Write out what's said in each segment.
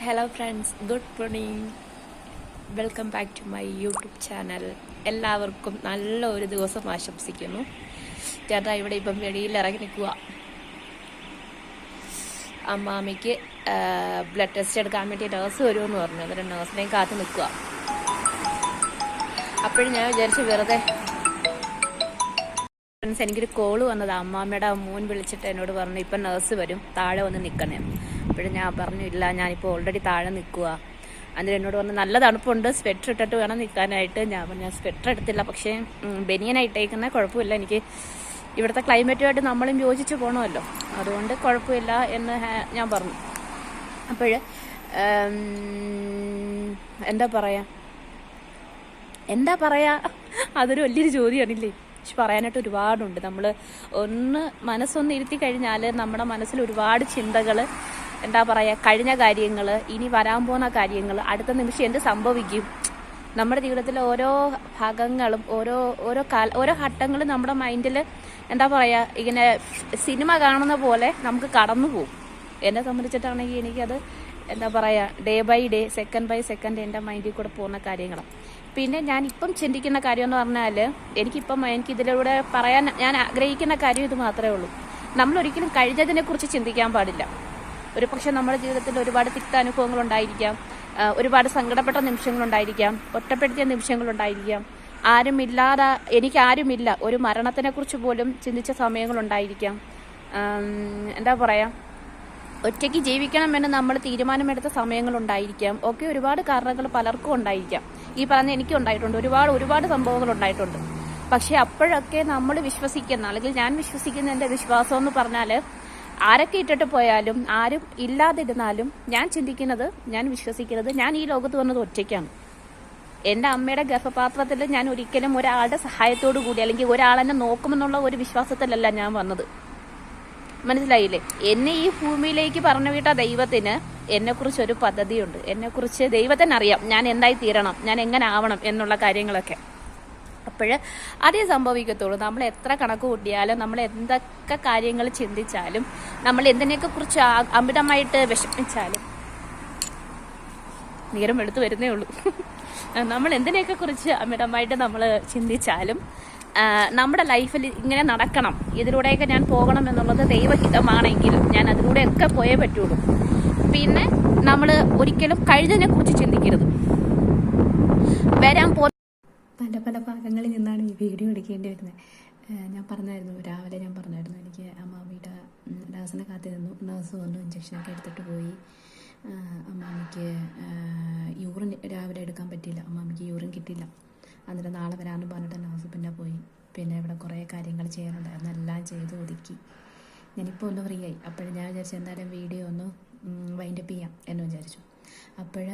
Hello friends, good morning. Welcome back to my YouTube channel. എല്ലാവർക്കും നല്ല ഒരു ദിവസം ആശംസിക്കുന്നു. ചേട്ടാ ഇവിടെ ഇപ്പം വെളിയിൽ ഇറങ്ങി നിൽക്കുക. അമ്മാമ്മയ്ക്ക് ബ്ലഡ് ടെസ്റ്റ് എടുക്കാൻ വേണ്ടി നേഴ്സ് വരുമെന്ന് പറഞ്ഞു. അന്നേരം നേഴ്സിനെയും കാത്തു നിൽക്കുക. അപ്പോഴും ഞാൻ വിചാരിച്ചു വെറുതെ ഫ്രണ്ട്സ്, എനിക്കൊരു കോള് വന്നത്. അമ്മാമ്മയുടെ മോൻ വിളിച്ചിട്ട് എന്നോട് പറഞ്ഞു ഇപ്പം നേഴ്സ് വരും, താഴെ വന്ന് നിൽക്കണേ. അപ്പോഴും ഞാൻ പറഞ്ഞു ഇല്ല, ഞാനിപ്പോൾ ഓൾറെഡി താഴെ നിൽക്കുക. അന്നേരം എന്നോട് പറഞ്ഞു നല്ല തണുപ്പുണ്ട്, സ്വെറ്റർ ഇട്ടിട്ട് വേണം നിൽക്കാനായിട്ട്. ഞാൻ പറഞ്ഞു സ്വെറ്റർ എടുത്തില്ല, പക്ഷേ ബനിയനായിട്ടേക്കുന്ന കുഴപ്പമില്ല, എനിക്ക് ഇവിടുത്തെ ക്ലൈമറ്റുമായിട്ട് നമ്മളും യോജിച്ച് പോകണമല്ലോ, അതുകൊണ്ട് കുഴപ്പമില്ല എന്ന് ഞാൻ പറഞ്ഞു. അപ്പോൾ എന്താ പറയാ അതൊരു വലിയൊരു ചോദ്യമാണില്ലേ. പക്ഷെ പറയാനായിട്ട് ഒരുപാടുണ്ട്. നമ്മൾ മനസ്സൊന്ന് ഇരുത്തി കഴിഞ്ഞാൽ നമ്മുടെ മനസ്സിൽ ഒരുപാട് ചിന്തകൾ, കഴിഞ്ഞ കാര്യങ്ങൾ, ഇനി വരാൻ പോകുന്ന കാര്യങ്ങൾ, അടുത്ത നിമിഷം എന്ത് സംഭവിക്കും, നമ്മുടെ ജീവിതത്തിലെ ഓരോ ഭാഗങ്ങളും ഓരോ ഘട്ടങ്ങളും നമ്മുടെ മൈൻഡിൽ ഇങ്ങനെ സിനിമ കാണുന്ന പോലെ നമുക്ക് കടന്നു പോകും. എന്നെ സംബന്ധിച്ചിട്ടാണെങ്കിൽ എനിക്കത് day by day, second by second എൻ്റെ മൈൻഡിൽ കൂടെ പോകുന്ന കാര്യങ്ങളാണ്. പിന്നെ ഞാനിപ്പം ചിന്തിക്കുന്ന കാര്യം എന്ന് പറഞ്ഞാൽ, എനിക്കിതിലൂടെ പറയാൻ ഞാൻ ആഗ്രഹിക്കുന്ന കാര്യം ഇത് മാത്രമേ ഉള്ളൂ. നമ്മളൊരിക്കലും കഴിഞ്ഞതിനെക്കുറിച്ച് ചിന്തിക്കാൻ പാടില്ല. ഒരു പക്ഷെ നമ്മുടെ ജീവിതത്തിൽ ഒരുപാട് തിക്ത അനുഭവങ്ങളുണ്ടായിരിക്കാം, ഒരുപാട് സങ്കടപ്പെട്ട നിമിഷങ്ങളുണ്ടായിരിക്കാം, ഒറ്റപ്പെടുത്തിയ നിമിഷങ്ങളുണ്ടായിരിക്കാം, എനിക്കാരുമില്ല, ഒരു മരണത്തിനെക്കുറിച്ച് പോലും ചിന്തിച്ച സമയങ്ങളുണ്ടായിരിക്കാം. ഒറ്റയ്ക്ക് ജീവിക്കണമെന്ന് നമ്മൾ തീരുമാനമെടുത്ത സമയങ്ങളുണ്ടായിരിക്കാം. ഒക്കെ ഒരുപാട് കാരണങ്ങൾ പലർക്കും ഉണ്ടായിരിക്കാം. ഈ പറഞ്ഞ എനിക്കും ഉണ്ടായിട്ടുണ്ട്, ഒരുപാട് സംഭവങ്ങൾ ഉണ്ടായിട്ടുണ്ട്. പക്ഷെ അപ്പോഴൊക്കെ നമ്മൾ വിശ്വസിക്കുന്ന, അല്ലെങ്കിൽ ഞാൻ വിശ്വസിക്കുന്ന, എൻ്റെ വിശ്വാസം എന്ന് പറഞ്ഞാൽ, ആരൊക്കെ ഇട്ടിട്ട് പോയാലും ആരും ഇല്ലാതിരുന്നാലും ഞാൻ വിശ്വസിക്കുന്നത് ഞാൻ ഈ ലോകത്ത് വന്നത് ഒറ്റയ്ക്കാണ്. എൻ്റെ അമ്മയുടെ ഗർഭപാത്രത്തിൽ ഞാൻ ഒരിക്കലും ഒരാളുടെ സഹായത്തോടു കൂടി അല്ലെങ്കിൽ ഒരാളെന്നെ നോക്കുമെന്നുള്ള ഒരു വിശ്വാസത്തിലല്ല ഞാൻ വന്നത്. മനസ്സിലായില്ലേ? എന്നെ ഈ ഭൂമിയിലേക്ക് പറഞ്ഞു വിട്ട ദൈവത്തിന് എന്നെക്കുറിച്ച് ഒരു പദ്ധതിയുണ്ട്. എന്നെക്കുറിച്ച് ദൈവത്തിന് അറിയാം ഞാൻ എന്തായി തീരണം, ഞാൻ എങ്ങനെ ആവണം എന്നുള്ള കാര്യങ്ങളൊക്കെ. അപ്പോഴ് അതേ സംഭവിക്കത്തുള്ളൂ. നമ്മൾ എത്ര കണക്ക് കൂട്ടിയാലും, നമ്മൾ എന്തൊക്കെ കാര്യങ്ങൾ ചിന്തിച്ചാലും, നമ്മൾ എന്തിനെയൊക്കെ കുറിച്ച് അമിതമായിട്ട് വിഷമിച്ചാലും, നേരം എടുത്തു വരുന്നേ ഉള്ളൂ, നമ്മൾ എന്തിനെയൊക്കെ കുറിച്ച് അമിതമായിട്ട് നമ്മൾ ചിന്തിച്ചാലും നമ്മുടെ ലൈഫിൽ ഇങ്ങനെ നടക്കണം, ഇതിലൂടെയൊക്കെ ഞാൻ പോകണം എന്നുള്ളത് ദൈവഹിതമാണെങ്കിൽ ഞാൻ അതിലൂടെയൊക്കെ പോയേ പറ്റുള്ളൂ. പിന്നെ നമ്മൾ ഒരിക്കലും കഴിഞ്ഞതിനെ കുറിച്ച് ചിന്തിക്കരുത്. പല ഭാഗങ്ങളിൽ നിന്നാണ് ഈ വീഡിയോ എടുക്കേണ്ടി വരുന്നത്. രാവിലെ ഞാൻ പറഞ്ഞായിരുന്നു എനിക്ക് അമ്മാമ്മയുടെ നേഴ്സിനെ കാത്തിരുന്നു. നേഴ്സ് വന്നു, ഇഞ്ചക്ഷനൊക്കെ എടുത്തിട്ട് പോയി. അമ്മാമ്മയ്ക്ക് യൂറിൻ രാവിലെ എടുക്കാൻ പറ്റിയില്ല, അമ്മാമ്മയ്ക്ക് യൂറിൻ കിട്ടിയില്ല. അന്നേരം നാളെ വരാമെന്ന് പറഞ്ഞിട്ട് നേഴ്സ് പിന്നെ പോയി. പിന്നെ ഇവിടെ കുറേ കാര്യങ്ങൾ ചെയ്യാനുണ്ടായിരുന്നു, എല്ലാം ചെയ്ത് ഒതുക്കി. ഞാനിപ്പോൾ ഒന്ന് ഫ്രീ ആയി. അപ്പോഴും ഞാൻ വിചാരിച്ചു എന്തായാലും വീഡിയോ ഒന്ന് വൈൻഡപ്പ് ചെയ്യാം എന്ന് വിചാരിച്ചു. അപ്പോൾ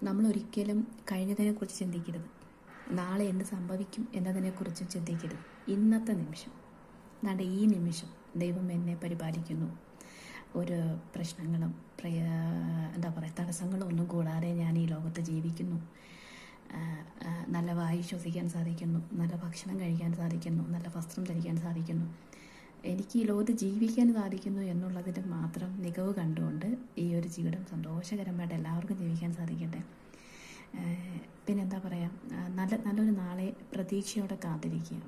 നമ്മൾ ഒരിക്കലും കഴിഞ്ഞതിനെക്കുറിച്ച് ചിന്തിക്കരുത്, നാളെ എന്ത് സംഭവിക്കും എന്നതിനെക്കുറിച്ചും ചിന്തിക്കരുത്. ഇന്നത്തെ നിമിഷം, ഈ നിമിഷം ദൈവം എന്നെ പരിപാലിക്കുന്നു. ഒരു പ്രശ്നങ്ങളും തടസ്സങ്ങളും ഒന്നും കൂടാതെ ഞാൻ ഈ ലോകത്ത് ജീവിക്കുന്നു. നല്ല വായു ശ്വസിക്കാൻ സാധിക്കുന്നു, നല്ല ഭക്ഷണം കഴിക്കാൻ സാധിക്കുന്നു, നല്ല വസ്ത്രം ധരിക്കാൻ സാധിക്കുന്നു. എനിക്ക് ഈ ലോകത്ത് ജീവിക്കാൻ സാധിക്കുന്നു എന്നുള്ളതിന് മാത്രം മികവ് കണ്ടുകൊണ്ട് ഈ ഒരു ജീവിതം സന്തോഷകരമായിട്ട് എല്ലാവർക്കും ജീവിക്കാൻ സാധിക്കട്ടെ. പിന്നെ നല്ലൊരു നാളെ പ്രതീക്ഷയോടെ കാത്തിരിക്കുക.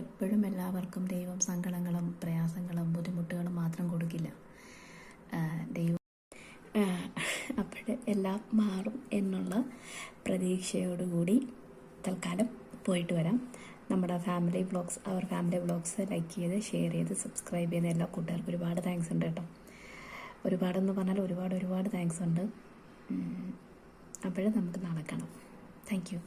എപ്പോഴും എല്ലാവർക്കും ദൈവം സങ്കടങ്ങളും പ്രയാസങ്ങളും ബുദ്ധിമുട്ടുകളും മാത്രം കൊടുക്കില്ല. ദൈവം അപ്പോൾ എല്ലാം മാറും എന്നുള്ള പ്രതീക്ഷയോടുകൂടി തൽക്കാലം പോയിട്ട് വരാം. നമ്മുടെ ഫാമിലി വ്ളോഗ്സ് ലൈക്ക് ചെയ്ത്, ഷെയർ ചെയ്ത്, സബ്സ്ക്രൈബ് ചെയ്യുന്ന എല്ലാ കൂട്ടുകാർക്കും ഒരുപാട് താങ്ക്സ് ഉണ്ട് കേട്ടോ. ഒരുപാടെന്ന് പറഞ്ഞാൽ ഒരുപാട് താങ്ക്സ് ഉണ്ട്. അപ്പോഴും നമുക്ക് നാളെ കാണാം. Thank you.